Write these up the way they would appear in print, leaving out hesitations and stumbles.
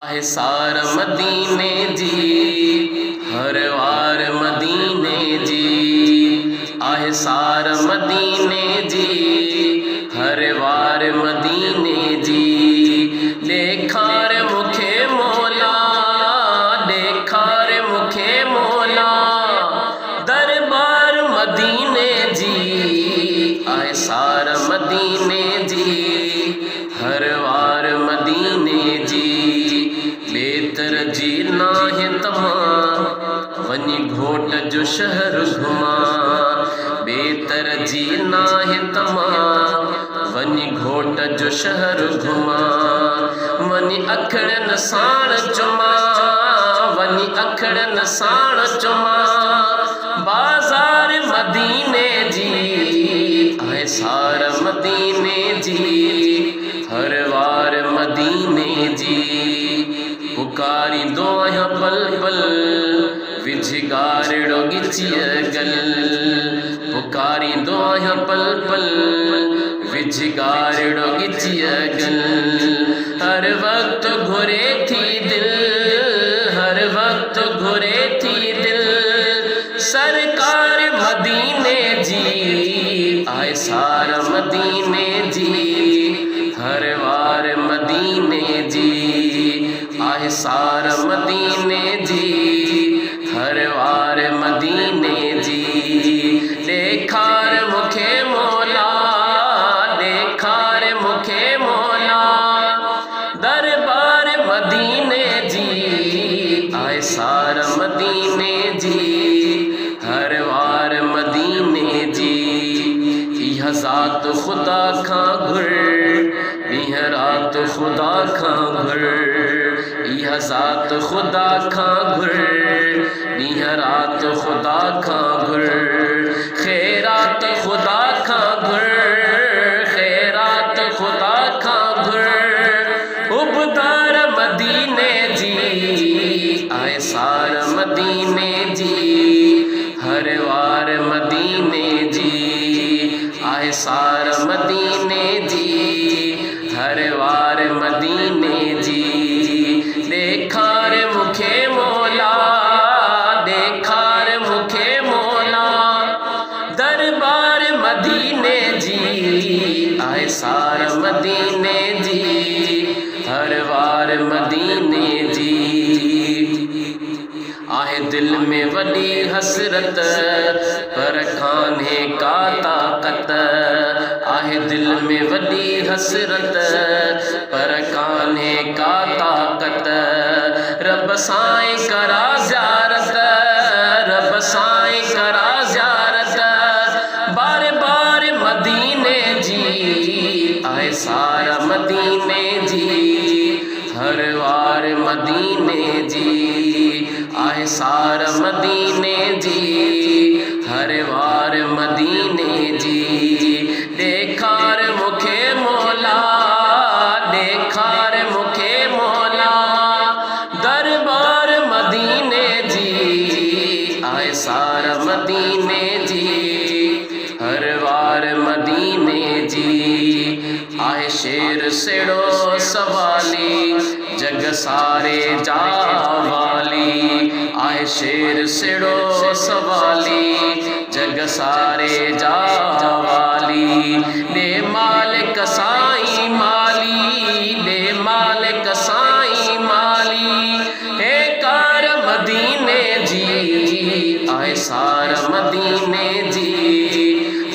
आहे सार मदीने जी, हर वार मदीने जी। आहे सार मदीने जी, हर वार मदीने जी। ॾेखार मुखे मौला, ॾेखार मुखे मौला, दरबार मदीने जी। आहे सार मदीने जी, हर वार मदीने जी। बेतर जी नाहे तमाम वनी घोट जो शहर घुमा। बेतर जी नाहे तमाम वनी घोट जो शहर घुमा। वनी अखड़न साण चुमा, वनी अखड़न साण चुमा। बाज़ार मदीने जी, आहे सार मदीने जी, हर वार मदीने जी। पुकारी दो आहियां पल पल, विझ गारड़ो गिचिय गल। पुकारी दो आहियां पल पल, विझ गारड़ो गिचिय गल। हर वक्त घुरे थी दिल, हर वक्त घुरे थी दिल, सरकार मदीने जी। आए सार मदीने जी, हर वार मदीने जी। आहे सार मदीने जी, हर वार मदीने जी। ॾेखार मुखे मौला, ॾेखार मुखे मौला, दरबार मदीने जी। आहे सार मदीने जी, हर वार मदीने जी। इहा ज़ात खुदा खां घुर, ॾींहं राति खुदा खां घुर। इहा ज़ात खुदा खां घुर, ॾींहं राति खुदा खां घुर। ख़ैरात खुदा खां घुर, ख़ैरात खुदा खां घुर। उबदार मदीने जी, आहे सार मदीने जी, हर वार मदीने जी। आहे सार मदीने जी, हर वार मदीने जी। ॾेखार मुखे मौला, ॾेखार मुखे मौला, दरबार मदीने जी। आहे सार मदीने जी, हर वार मदीने जी। आहे दिल में वॾी हसरत, पर कान्हे का ताक़त। आहे दिल में वॾी हसरत, पर कान्हे का ताक़त। रब साईं करा ज़ियारत, रब साईं करा ज़ियारत, बार बार मदीने जी। आहे सार मदीने जी, हर वार मदीने जी। आहे सार मदीने जी, हर वार मदीने जी। ॾेखार मुखे मौला, ॾेखार मुखे मौला, दरबार मदीने जी। आहे सार मदीने जी, हर वार मदीने जी। आहे शेर सेड़ो सवाली, जग सारे जा वाली। आहे शेर सेड़ो सवाली, जग सारे जा वाली। ॾे मालिक साईं माली, ॾे मालिक साईं माली, हे कार मदीने जी। आहे सार मदीने जी,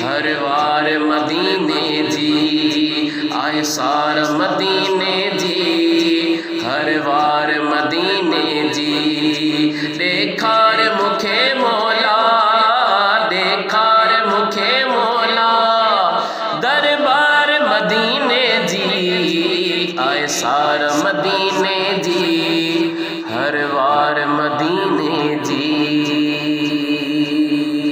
हर वार मदीने जी। आहे सार मदीने जी, हर वार मदीने जी। ॾेखार मुखे मौला, ॾेखार मुखे मौला, दरबार मदीने जी। आहे सार मदीने